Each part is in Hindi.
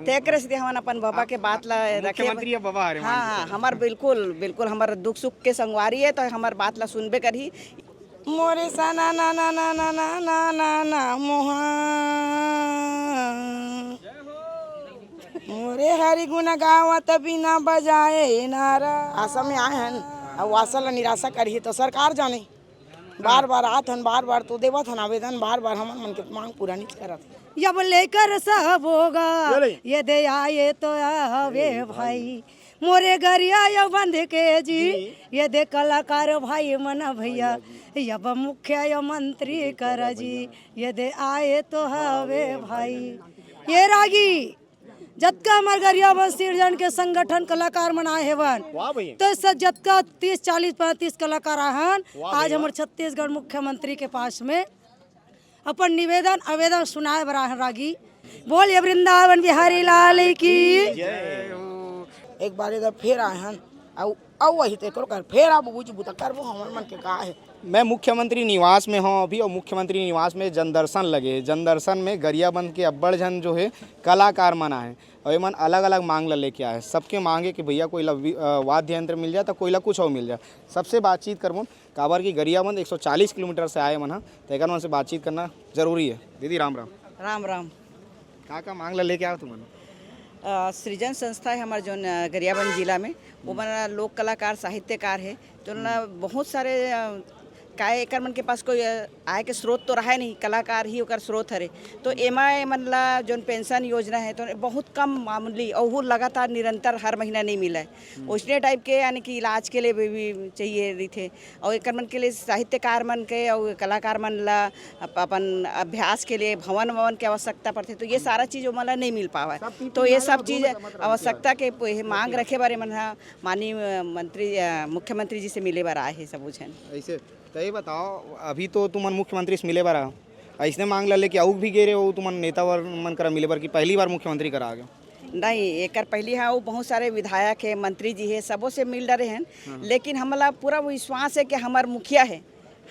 तेकरे से हमन अपन बाबा के बात ला रखे। मुख्यमंत्री बाबा हरे हाँ, हमार बिल्कुल बिल्कुल हमार दुख सुख के संगवारी है, तो हमार बात ला सुनबे करही। मोरे सना ना ना ना ना ना ना ना ना मोहा, मोरे हरि गुण गावत बिना बजाए नारा। आशा में आए हन और आशा ला निराशा करही तो सरकार जाने। बार बार आत हन, बार बार तो देवत हन आवेदन, बार बार हमन मन के मांग पूरा नहीं करत। जब लेकर सब होगा ये दे आए तो आवे भाई, मोरे गरिया यो बंध के जी ये दे कलाकार भाई मना भैया, यब मुख्य यो मंत्री कर जी ये दे आए तो हवे भाई। ये रागी जतका हमार गरिया सिरजन के संगठन कलाकार मनाए हेवन, तो सब जतका 30 40 35 कलाकार आहन, आज हमारे छत्तीसगढ़ मुख्यमंत्री के पास में अपन निवेदन आवेदन सुनाए बरा रागी। बोल ये वृंदावन बिहारी लाल की। एक बार इधर फिर आए हन औ वही ते कर फिर अब बुझ बुता करबो हमर मन के का है। मैं मुख्यमंत्री निवास में हूँ अभी, और मुख्यमंत्री निवास में जनदर्शन लगे। जनदर्शन में गरियाबंद के अब्बड़ जन जो है कलाकार मना है, और ये मन अलग अलग मांग ला लेके आए। सबके मांगे कि भैया कोई वाद्य यंत्र मिल जाए तो कोई ला कुछ और मिल जाए। सबसे बातचीत करबो काबर की गरियाबंद 140 किलोमीटर से आए मन हा, तो एक मन से बातचीत करना जरूरी है। दीदी राम राम। राम राम। का मांग ला लेके आओ तुम? सृजन संस्था है हमारे जो गरियाबंद जिला में, वो बना लोक कलाकार साहित्यकार है, जो ना बहुत सारे काय एकर मन के पास कोई आय के स्रोत तो रहा नहीं, कलाकार ही ओकर स्रोत हरे। तो एमा मन ला जो पेंशन योजना है तो बहुत कम मामूली और वो लगातार निरंतर हर महीना नहीं मिला है। उसने टाइप के यानी कि इलाज के लिए भी चाहिए रही थे, और एकर मन के लिए साहित्यकार मन के और कलाकार मन ला अपन अभ्यास के लिए भवन के आवश्यकता पड़ती, तो ये सारा चीज़ मन ला नहीं मिल पावा। तो ये सब चीज़ आवश्यकता के मांग रखे बारे मन माननीय मंत्री मुख्यमंत्री जी से मिले बार आए है सब जन। ऐसे तो ये बताओ, अभी तो तुमन मुख्यमंत्री से मिले बार ऐसने मांग ला लेके आऊ भी गे रहे हो तुमन नेता वर मन करा मिले बार की पहली बार मुख्यमंत्री करा आ गए? नहीं, एक पहली है वो बहुत सारे विधायक है, मंत्री जी है, सबों से मिल रहे हैं, लेकिन हमारा पूरा विश्वास है कि हमारे मुखिया है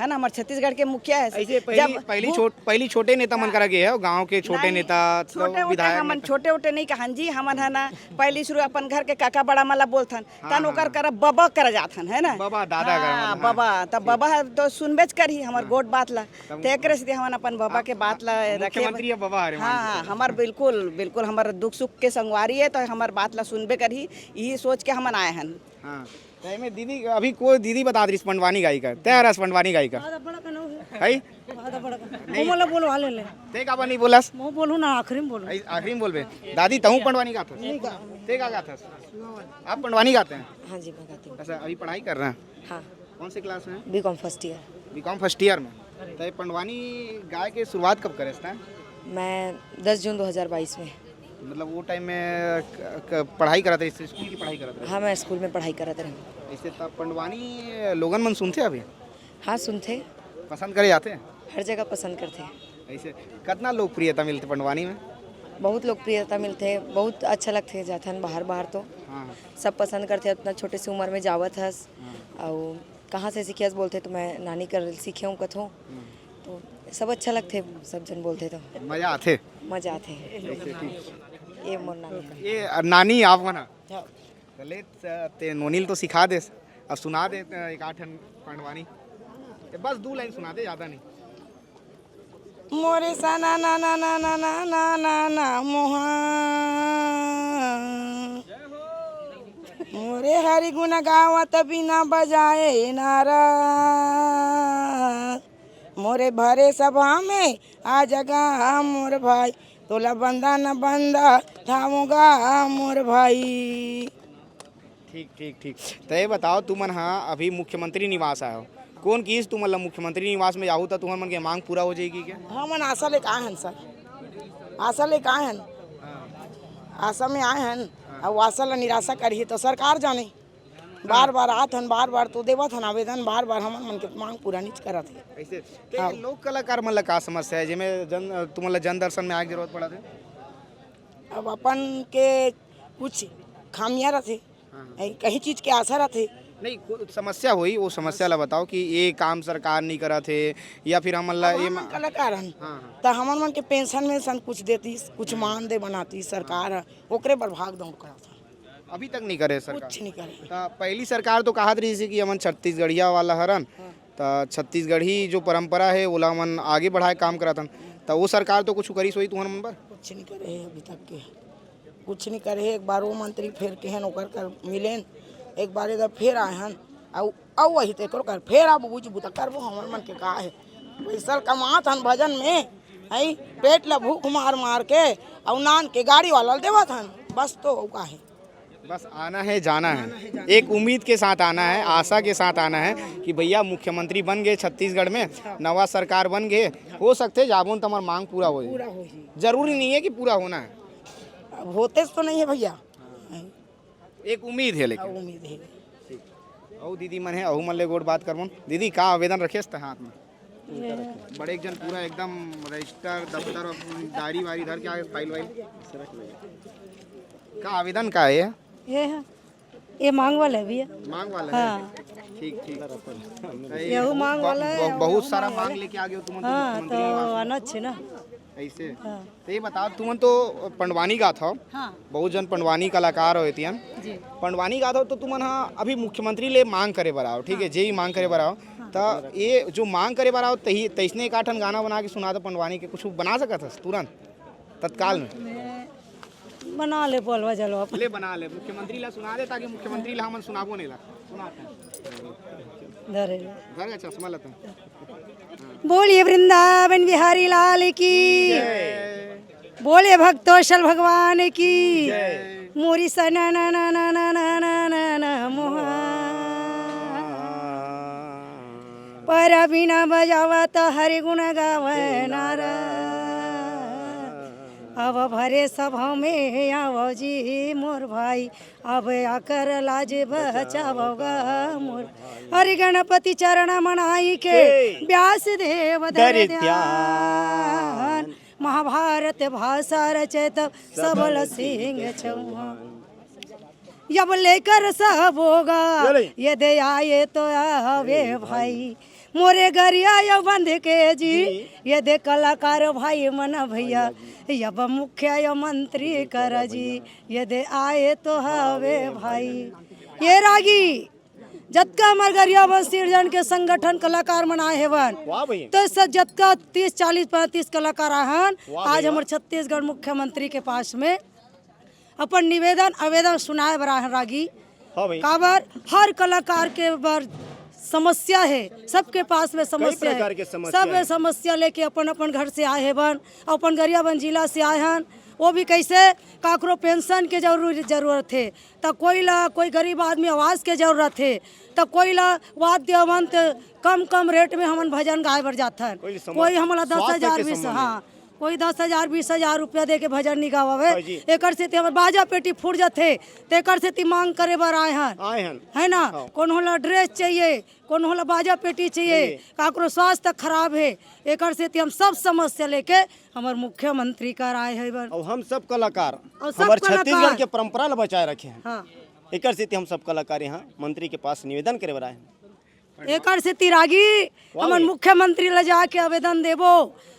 ना, हमारे छत्तीसगढ़ के मुखिया है। ऐसे पहली छोटे नेता मन करा गए है, गांव के छोटे नेता विधायक हमन छोटे उटे नहीं कहन जी, हमन है ना पहली शुरू अपन घर के काका बड़ा मला बोलथन, तन ओकर करा बाबा कर जाथन है ना, बाबा दादा कर बाबा, तब बाबा तो सुनबेच करी हमार गोट बात ला, तेकरे से हमन अपन बाबा के बात ला रखे। मुख्यमंत्री बाबा हरे। हाँ, हमार बिल्कुल बिल्कुल हमार दुख सुख के संगवारी है, तो हमार बात ला सुनबे करही, यही सोच के हमन आए हन। हाँ, में दीदी अभी कोई दीदी बता रही पंडवानी गाय का तैयार पंडवानी गाय का है नहीं बोला बोलो हाले ले ते का नहीं बोलस मैं बोलूं ना आखिरी में बोलो, आखिरी में बोलबे। दादी तहु पंडवानी गाथस ते का गाथस? आप पंडवानी गाते हैं? हाँ जी मैं गाती हूँ। अच्छा, अभी पढ़ाई कर रहे हैं? हाँ। कौन से क्लास में? BCom first year. BCom first year में। तो पंडवानी गाय के शुरुआत कब करे था? मैं 10 जून 2022 में। मतलब वो टाइम में पढ़ाई करा था, स्कूल की पढ़ाई करा था? हाँ, मैं स्कूल में पढ़ाई करा था। ऐसे तब पंडवानी लोगन मन सुनते अभी? हाँ सुनते, पसंद करे जाते हैं, हर जगह पसंद करते। ऐसे कितना लोकप्रियता मिलती पंडवानी में? बहुत लोकप्रियता मिलते, बहुत अच्छा लगते जाते हैं बाहर तो। हाँ। सब पसंद करते, अपना छोटे से उम्र में जावत हस। और कहाँ से सीखियस बोलते, तो मैं नानी कर सीखे हूँ कथों, तो सब अच्छा लगते, सब जन बोलते तो मजा आते ये मोर नानी। ये नानी आप मना चले ते नोनील तो सिखा दे, अब सुना दे एक आठ पंडवानी, बस 2 लाइन सुना दे, ज़्यादा नहीं। मोरे सना ना ना ना ना ना ना ना ना मोहा, मोरे हरि गुण गावत बिना बजाए नारा, मोरे भरे सभा में आ जगा मोर भाई, तोला बंदा न बंदा थामूंगा मोर भाई। ठीक। तो ये बताओ तुमन हाँ अभी मुख्यमंत्री निवास आए हो, कौन कीस तुम मतलब मुख्यमंत्री निवास में जाऊँ तो तुम्हारे मन के मांग पूरा हो जाएगी क्या? हाँ, मन आशा लेके आए हैं सर, आशा लेके आए हैं, आशा में आए हैं, और आशा ला निराशा करी तो सरकार जाने। बार बार आत हन, बार बार तो देवत हन आवेदन, बार बार हमन मन के मांग पूरा नहीं करत है। ऐसे हाँ। लोक कलाकार मन ला का समस्या है जिसमें तुम जन दर्शन में आए जरूरत पड़ा थे? अब अपन के कुछ खामियां रहते, कहीं चीज के आशा रहते, नहीं समस्या हुई वो समस्या ला बताओ कि ये काम सरकार नहीं करा थे या फिर हम ला ये कलाकार हन हाँ तो हमन मन के पेंशन में कुछ देती, कुछ मान दे बनाती सरकार है, ओकरे पर भाग दौड़ करा था, अभी तक नहीं करे सरकार। कुछ नहीं करे। तो पहली सरकार तो कहा रही थी कि हमन छत्तीसगढ़िया वाला हरन, तो छत्तीसगढ़ी जो परंपरा है वो हमन आगे बढ़ाए काम करा था, तो वो सरकार तो कुछ करी सोई तुहन मन पर कुछ नहीं करे है अभी तक के, कुछ नहीं करे है। एक बार वो मंत्री फिर के हन ओकर कर मिलेन, एक बार इधर फिर आए हन औ वही ते कर फिर अब बुझ बुता करबो हमन मन के का है, पैसा कमात हन भजन में है, पेट ला भूख मार मार के और नान के गाड़ी वाला देवत हन, बस तो का है। बस आना है जाना है, एक उम्मीद के साथ आना है, आशा के साथ आना है कि भैया मुख्यमंत्री बन गए छत्तीसगढ़ में, नवा सरकार बन गए, हो सकते जाबुन तो हमार मांग पूरा हो जाए। पूरा हो ही, जरूरी नहीं है कि पूरा होना है, अब होते तो नहीं है भैया, एक उम्मीद है लेकिन। उम्मीद है। औ दीदी मन है अहू मन ले गोट बात करबन। दीदी का आवेदन रखेस त हाथ में बड़े एक जन पूरा एकदम रजिस्टर दफ्तर और डायरी वारी धर के आगे फाइल वाइल का आवेदन का है ये मांग वाला है भैया। मांग वाला है, ठीक ठीक। यहू मांग वाला है, बहुत सारा मांग लेके आ गए तुम तो हाँ तो मुख्यमंत्री आना अच्छे ना। ऐसे। हाँ तो ये बताओ तुम तो पंडवानी गात हो, हाँ बहुत जन पंडवानी कलाकार होती हैं, जी पंडवानी गात हो तो तुम हाँ अभी मुख्यमंत्री ले मांग करे बराओ, ठीक है, जे ही मांग करे बराओ, तो ये जो मांग करे बराओ तही तैसने एक आठन गाना बना के सुना दो पंडवानी के, कुछ बना सकत है तुरंत तत्काल में? मैं बना ले बोलवा जलवा ले बना ले, मुख्यमंत्री ला सुना दे ताकि मुख्यमंत्री ला हमन सुनाबो नहीं ला सुनाते धरे घर का चश्मा लेते हैं। बोलिए वृंदावन बिहारी लाल की, बोलिए भक्तोशल भगवान की, मोरी सना ना ना ना ना ना ना ना ना मोहा पर बिना बजावा तो हरि गुण गावे नारा, अब भरे सभा में आओ जी मोर भाई, अब आकर लाज बचाओगा मोर, हरि गणपति चरण मनाई के व्यास देव धर ध्यान, महाभारत भाषा रचत सबल सिंह चौहान, जब लेकर सब होगा यदि आए तो आवे भाई, मोरे गरिया यो बंध के जी, यदि कलाकार भाई मना भैया, यब मुख्य यो मंत्री कर जी, यदि आए तो हवे भाई। ये रागी जतका हमार गरिया बन सिरजन के संगठन कलाकार मनाए हेवन, तो जतका 30 40 35 कलाकार आहन, आज हमारे छत्तीसगढ़ मुख्यमंत्री के पास में अपन निवेदन आवेदन सुनाए बरा रागी। काबर हर कलाकार के बर समस्या है, सबके पास में समस्या है, सब समस्या लेके अपन अपन घर से आए हैं बन, अपन गरियाबंद जिला से आए हैं, वो भी कैसे काकरो पेंशन के जरूरत है, तो कोई गरीब आदमी आवाज़ के जरूरत है, तो कोई ला वाद्य मंत्र कम रेट में हमन भजन गाए बर जाता है, कोई हमारा 10,000 20 हाँ कोई 10,000 20,000 रुपया दे के भजन नहीं गावे, एक से हमर बाजा पेटी फूट जाते, तो एक से मांग करे बर आए हैं, है ना, कौन होला ड्रेस चाहिए, कौन होला बाजा पेटी चाहिए, काकरो स्वास्थ्य खराब है, एक से हम सब समस्या लेके हमारे मुख्यमंत्री कर आए हैं। और हम सब कलाकार हमारे छत्तीसगढ़ के परंपरा ला बचाए रखे हैं, हाँ एक से हम सब कलाकार यहाँ मंत्री के पास निवेदन करे बर आए हैं। एक से तिरागी हमन मुख्यमंत्री ला जाके आवेदन देबो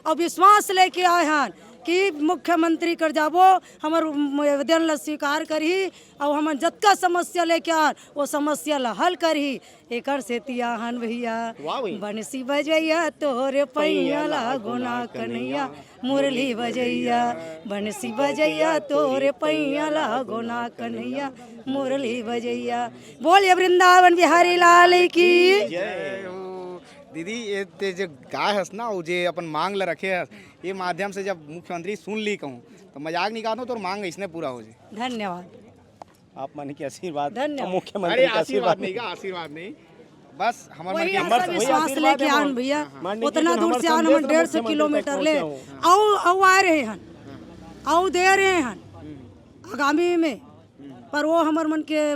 और विश्वास लेके आए हैं कि मुख्यमंत्री कर जाबो, हमार आवेदन ला स्वीकार करही और हम जतका समस्या लेके आन वो समस्या ला हल करही। एक से तियाहन भैया बंसी बजैया तोरे पैया ला गुना कन्हैया, मुरली बजैया बंसी बजैया तोरे पैया ला गुना कन्हैया, मुरली बजैया। बोलिए वृंदावन बिहारी लाल की। दीदी ये ते जो गाय हस ना वो जे अपन मांग ला रखे हस, ये माध्यम से जब मुख्यमंत्री सुन ली कहूँ तो मजाक नहीं कहता तो मांग इसने पूरा हो जाए। धन्यवाद। आप माने की आशीर्वाद, धन्यवाद। मुख्यमंत्री का आशीर्वाद नहीं का आशीर्वाद नहीं, बस हमारे वही ऐसा विश्वास लेके आन भैया, उतना दूर से आन हम 150 किलोमीटर ले आओ आ रहे हैं, आओ दे रहे हैं आगामी में, पर वो हमार मन के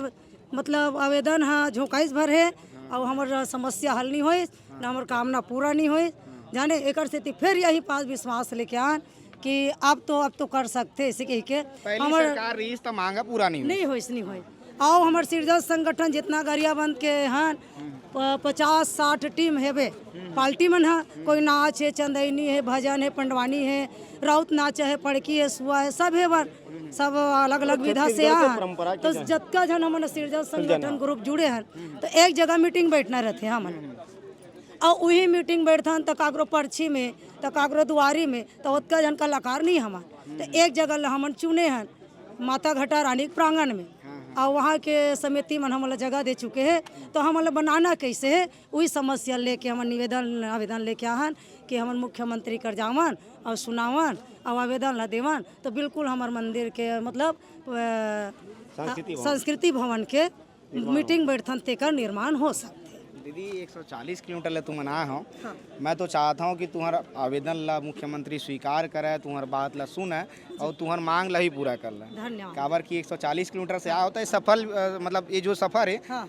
मतलब आवेदन है झोंकाइस भर है और हमार समस्या हल नहीं होए न हमार कामना पूरा नहीं होए जाने, एक से फिर यही पास विश्वास लेके आन कि अब तो कर सकते इसी के पहली सरकार रही तो मांगा पूरा नहीं नहीं होइस नहीं होए, आओ हमार सिरजल संगठन जितना गरियाबंद के हैं 50-60 टीम हेबे पार्टी मन है, कोई नाच है, चंदैनी है, भजन है, पंडवानी है, राउत नाच है, पड़की है, सुआ है, सब है बन सब अलग अलग विधा से यहाँ। तो जतका जन हमन सिरजल संगठन ग्रुप जुड़े हैं तो एक जगह मीटिंग बैठना रहते हैं हमन, और वही मीटिंग बैठथन तो कागरो पर्ची में तो कागरो दुआरी में तो उतका जन कलाकार नहीं हमार, तो एक जगह हमन चुने हैं माता घाटा रानी के प्रांगण में, और वहाँ के समिति मन हमला जगह दे चुके हैं। तो हमला बनाना कैसे है वही समस्या लेके हम निवेदन आवेदन लेके आहन कि हमन मुख्यमंत्री कर जावन और सुनावन और आवेदन ला देवन, तो बिल्कुल हमार मंदिर के मतलब संस्कृति भवन के मीटिंग बैठथन तेकर निर्माण हो सकते। दीदी 140 किलोमीटर ले तुम आए हो, मैं तो चाहता हूँ कि तुम्हारा आवेदन ला मुख्यमंत्री स्वीकार करे, तुम्हार बात ला सुने और तुम्हार मांग ला ही पूरा कर ले। धन्यवाद। काबर कि 140 किलोमीटर से आया होता है सफल, मतलब ये जो सफ़र है हाँ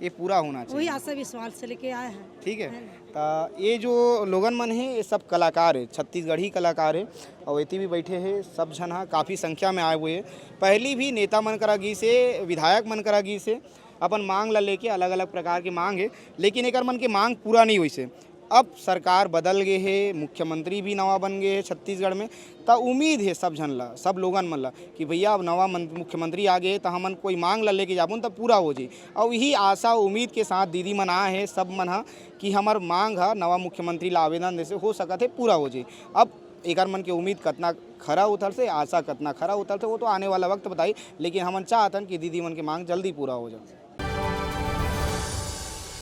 ये पूरा होना चाहिए। वही आशा विश्वास से लेके आए हैं। ठीक है, तो ये जो लोगन मन है ये सब कलाकार है, छत्तीसगढ़ी कलाकार है, और इतनी भी बैठे हैं सब जन हाँ काफ़ी संख्या में आए हुए हैं। पहली भी नेता मन करा गी से, विधायक मन करा गी से अपन मांग ला लेके अलग अलग प्रकार की मांग है, लेकिन एक मन की मांग पूरा नहीं हुई से। अब सरकार बदल गए है, मुख्यमंत्री भी नवा बन गए हैं छत्तीसगढ़ में, तो उम्मीद है सब जन ला, सब लोगन मन ला कि भैया अब नवा मुख्यमंत्री आ गए तो हमन कोई मांग ला लेके जाबुन तो पूरा हो जाए। और यही आशा उम्मीद के साथ दीदी मन आए हैं सब मन हा कि हमार मांग हा नवा मुख्यमंत्री ला आवेदन जैसे हो सकत है पूरा हो जाए। अब एक मन के उम्मीद कितना खरा उतर से, आशा कितना खरा उतर से वो तो आने वाला वक्त बताई, लेकिन हमन चाहतन कि दीदी मन के मांग जल्दी पूरा हो जाए।